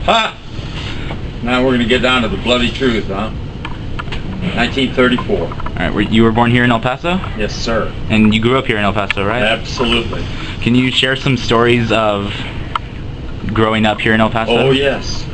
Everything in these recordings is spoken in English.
Ha! Now we're going to get down to the bloody truth, huh? 1934. All right, you were born here in El Paso? Yes, sir. And you grew up here in El Paso, right? Absolutely. Can you share some stories of growing up here in El Paso? Oh, yes.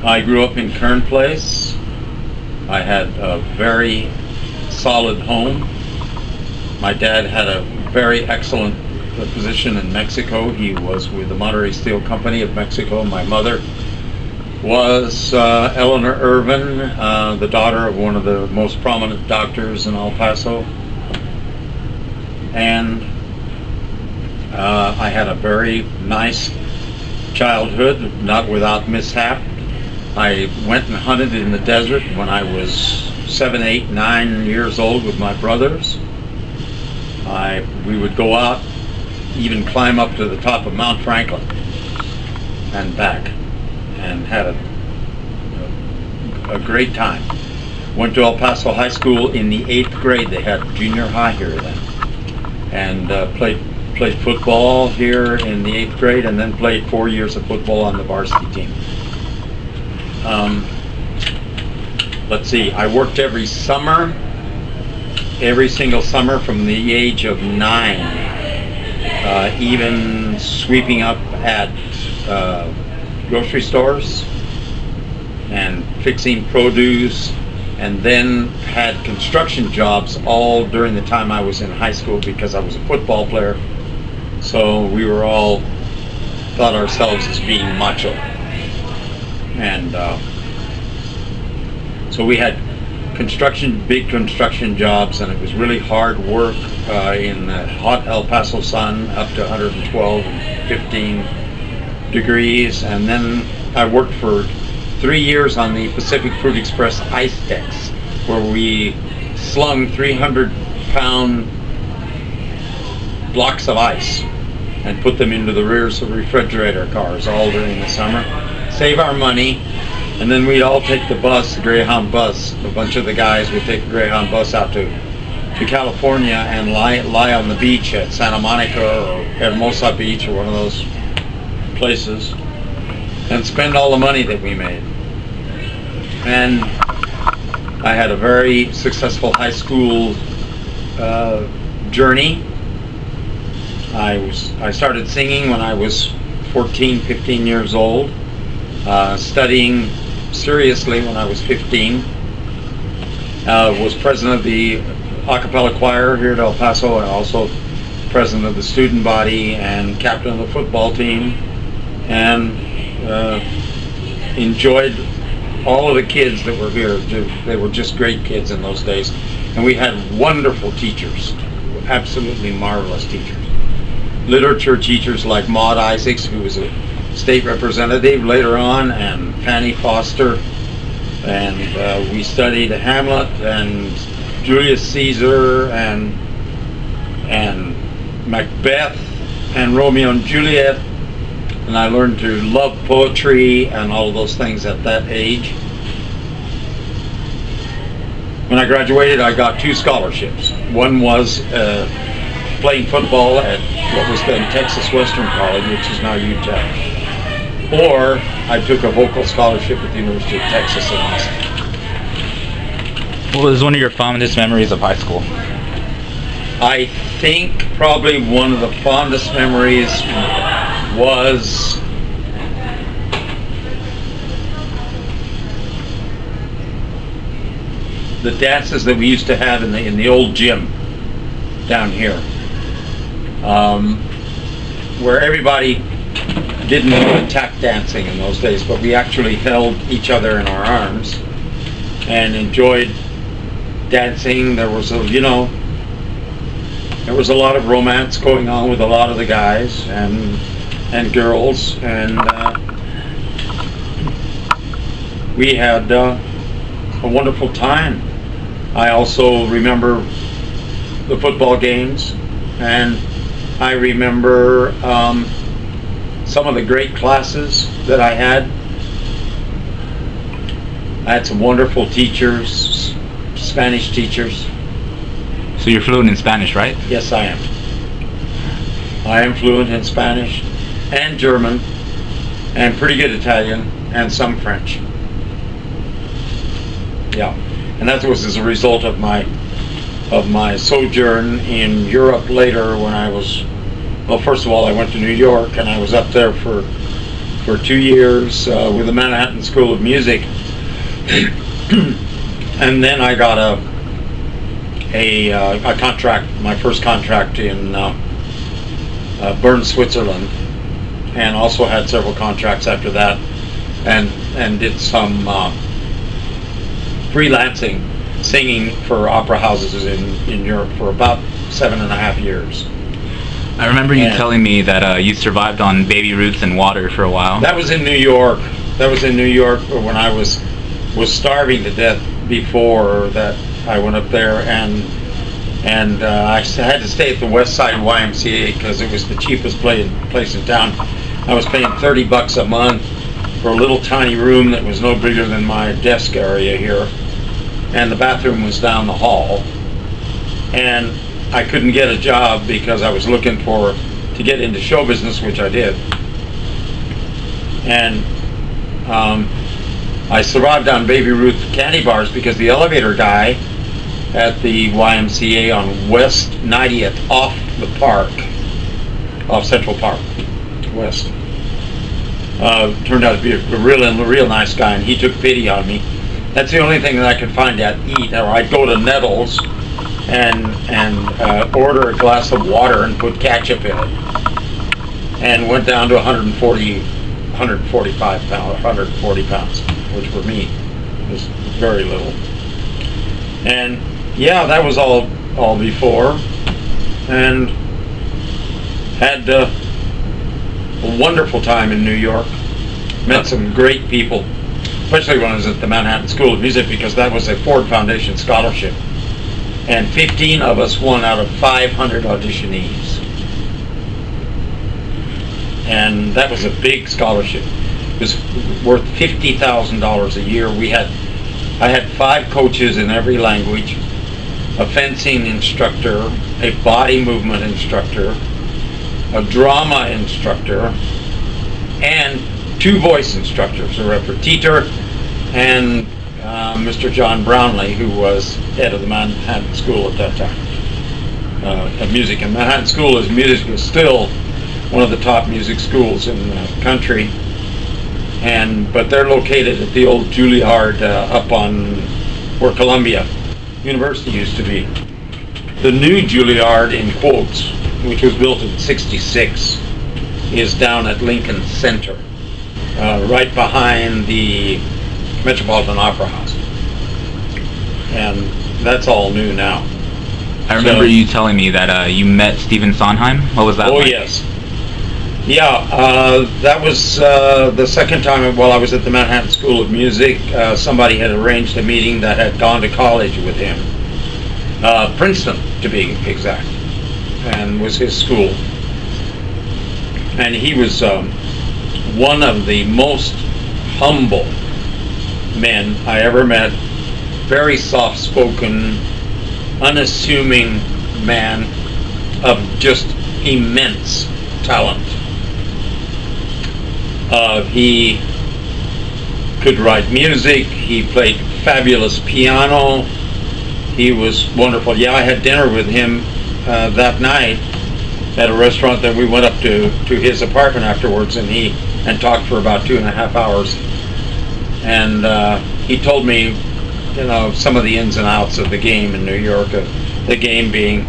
I grew up in Kern Place. I had a very solid home. My dad had a very excellent position in Mexico. He was with the Monterrey Steel Company of Mexico. My mother was Eleanor Irvin, the daughter of one of the most prominent doctors in El Paso. And I had a very nice childhood, not without mishap. I went and hunted in the desert when I was 7, 8, 9 years old with my brothers. We would go out, even climb up to the top of Mount Franklin and back, and had a great time. Went to El Paso High School in the 8th grade. They had junior high here then, and played football here in the 8th grade, and then played 4 years of football on the varsity team. Let's see, I worked every summer, every single summer from the age of 9, even sweeping up at grocery stores and fixing produce, and then had construction jobs all during the time I was in high school because I was a football player. So we were all thought ourselves as being macho. And so we had big construction jobs, and it was really hard work in the hot El Paso sun, up to 112 and 15 degrees. And then I worked for 3 years on the Pacific Fruit Express ice decks, where we slung 300-pound blocks of ice and put them into the rears of refrigerator cars all during the summer. Save our money, and then we'd all take the bus, the Greyhound bus. A bunch of the guys would take the Greyhound bus out to California and lie on the beach at Santa Monica or Hermosa Beach or one of those places and spend all the money that we made. And I had a very successful high school journey. I started singing when I was 14, 15 years old, studying seriously when I was 15. Was president of the a cappella choir here at El Paso, and also president of the student body and captain of the football team, and enjoyed all of the kids that were here. They were just great kids in those days, and we had wonderful teachers, absolutely marvelous teachers. Literature teachers like Maud Isaacs, who was a state representative later on, and Fanny Foster, and we studied Hamlet and Julius Caesar and Macbeth and Romeo and Juliet, and I learned to love poetry and all of those things at that age. When I graduated, I got 2 scholarships. One was playing football at what was then Texas Western College, which is now UTEP. Or I took a vocal scholarship at the University of Texas in Austin. What was one of your fondest memories of high school? I think probably one of the fondest memories was the dances that we used to have in the old gym down here, where everybody didn't do tap dancing in those days, but we actually held each other in our arms and enjoyed dancing. There was a lot of romance going on with a lot of the guys and girls, and we had a wonderful time. I also remember the football games, and I remember some of the great classes that I had. I had some wonderful teachers, Spanish teachers. So you're fluent in Spanish, right? Yes, I am. I am fluent in Spanish and German and pretty good Italian and some French. Yeah, and that was as a result of my sojourn in Europe later when I was, well, first of all, I went to New York, and I was up there for 2 years with the Manhattan School of Music. And then I got a contract, my first contract in Bern, Switzerland, and also had several contracts after that, and did some freelancing, singing for opera houses in Europe for about 7.5 years. I remember you telling me that you survived on baby roots and water for a while. That was in New York. That was in New York when I was starving to death before that. I went up there, and I had to stay at the West Side YMCA because it was the cheapest place in town. I was paying $30 a month for a little tiny room that was no bigger than my desk area here, and the bathroom was down the hall. And I couldn't get a job because I was looking to get into show business, which I did. And I survived on Baby Ruth candy bars because the elevator guy at the YMCA on West 90th, off Central Park West, turned out to be a real nice guy, and he took pity on me. That's the only thing that I could find to eat. Or I'd go to Nettles and order a glass of water and put ketchup in it, and went down to 140 pounds, which for me was very little. And yeah, that was all before, and had a wonderful time in New York. Met some great people, especially when I was at the Manhattan School of Music, because that was a Ford Foundation scholarship. And 15 of us won out of 500 auditionees. And that was a big scholarship. It was worth $50,000 a year. I had 5 coaches in every language, a fencing instructor, a body movement instructor, a drama instructor, and 2 voice instructors, a repetitor, and Mr. John Brownlee, who was head of the Manhattan School at that time, of music. And Manhattan School of Music is still one of the top music schools in the country. But they're located at the old Juilliard up on where Columbia University used to be. The new Juilliard, in quotes, which was built in '66, is down at Lincoln Center, right behind the Metropolitan Opera House. And that's all new now. I remember you telling me that you met Stephen Sondheim. What was that like? Oh, yes. Yeah, that was the second time while I was at the Manhattan School of Music. Somebody had arranged a meeting that had gone to college with him. Princeton, to be exact, and was his school. And he was one of the most humble men I ever met. Very soft-spoken, unassuming man of just immense talent. He could write music. He played fabulous piano. He was wonderful. Yeah, I had dinner with him that night at a restaurant. Then we went up to his apartment afterwards, and talked for about 2.5 hours. And he told me, some of the ins and outs of the game in New York. The game being,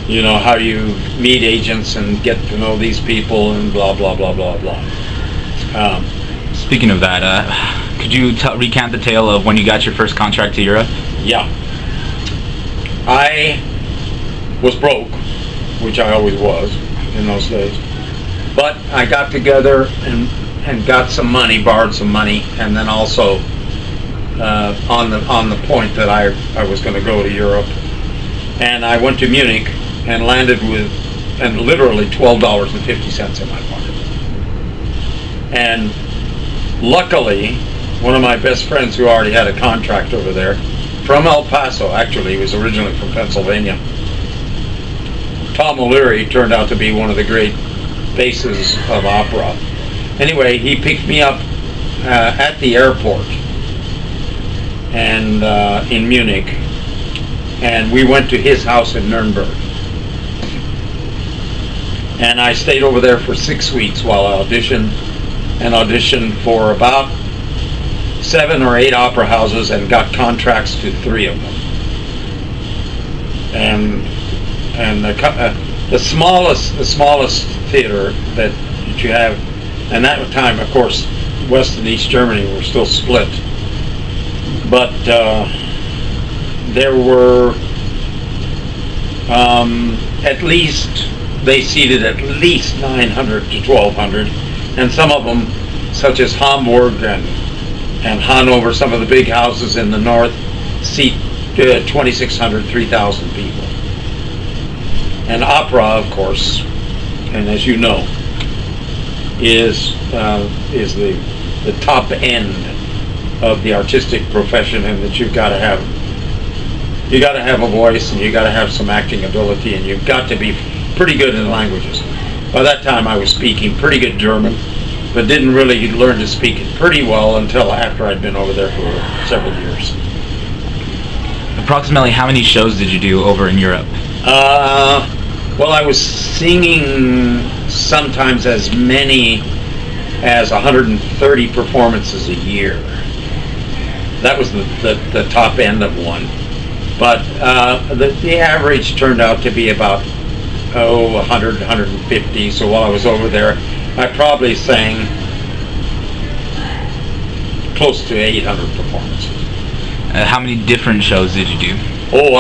how you meet agents and get to know these people and blah, blah, blah, blah, blah. Speaking of that, could you recount the tale of when you got your first contract to Europe? Yeah. I was broke, which I always was in those days. But I got together and got some money, borrowed some money, and then also on the point that I was going to go to Europe. And I went to Munich and landed with literally $12.50 in my pocket. And luckily, one of my best friends who already had a contract over there, from El Paso, actually, he was originally from Pennsylvania, Tom O'Leary, turned out to be one of the great faces of opera. Anyway, he picked me up at the airport and in Munich, and we went to his house in Nuremberg. And I stayed over there for 6 weeks while I auditioned for about 7 or 8 opera houses and got contracts to 3 of them. And the smallest theater that you have, and at the time, of course, West and East Germany were still split, but there were at least, they seated at least 900 to 1,200, and some of them, such as Hamburg and Hanover, some of the big houses in the north, seat 2,600, 3,000 people. And opera, of course, and as you know, is the top end of the artistic profession, and that you got to have a voice, and you got to have some acting ability, and you've got to be pretty good in languages. By that time, I was speaking pretty good German, but didn't really learn to speak it pretty well until after I'd been over there for several years. Approximately how many shows did you do over in Europe? Well, I was singing sometimes as many as 130 performances a year. That was the top end of one. But the average turned out to be about 100, 150. So while I was over there, I probably sang close to 800 performances. How many different shows did you do? Oh,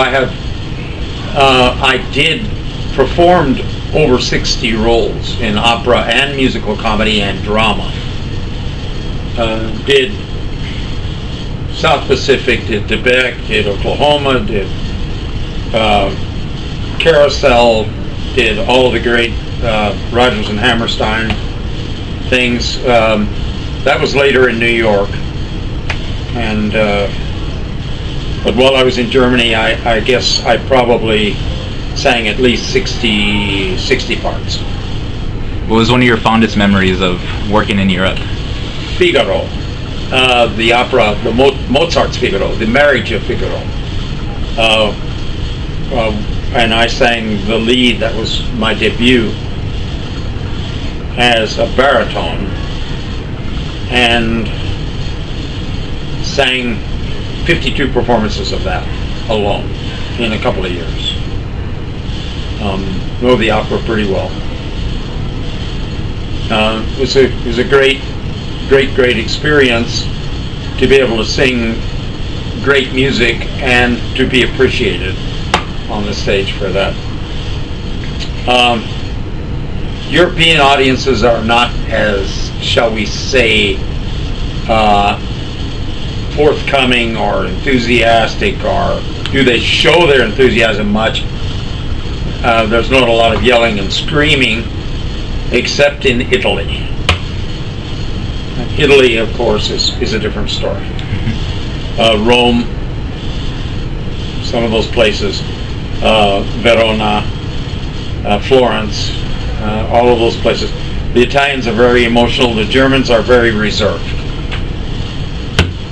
I did performed over 60 roles in opera and musical comedy and drama. Did South Pacific, did Quebec, did Oklahoma, did Carousel, did all the great Rodgers and Hammerstein things. That was later in New York. And but while I was in Germany, I guess I probably sang at least 60 parts. What was one of your fondest memories of working in Europe? Figaro, the opera, Mozart's Figaro, the marriage of Figaro. And I sang the lead. That was my debut as a baritone, and sang 52 performances of that alone in a couple of years. Know the opera pretty well. It was a great experience to be able to sing great music and to be appreciated on the stage for that. European audiences are not as, shall we say, forthcoming or enthusiastic, or do they show their enthusiasm much? There's not a lot of yelling and screaming, except in Italy. Italy, of course, is a different story. Rome, some of those places, Verona, Florence, all of those places. The Italians are very emotional. The Germans are very reserved.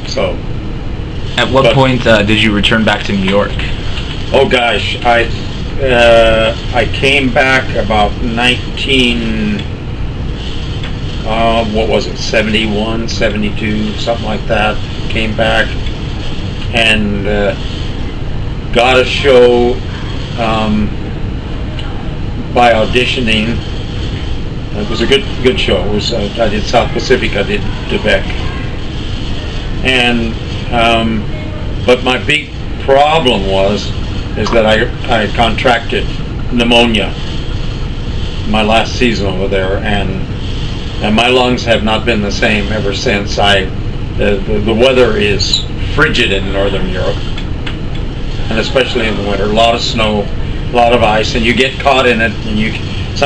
So. At what point did you return back to New York? Oh gosh, I came back about 71, 72, something like that. Came back and got a show by auditioning. It was a good show. It was I did South Pacific, I did Quebec, and but my big problem is that I contracted pneumonia my last season over there, and my lungs have not been the same ever since. The weather is frigid in Northern Europe, and especially in the winter. A lot of snow, a lot of ice, and you get caught in it, and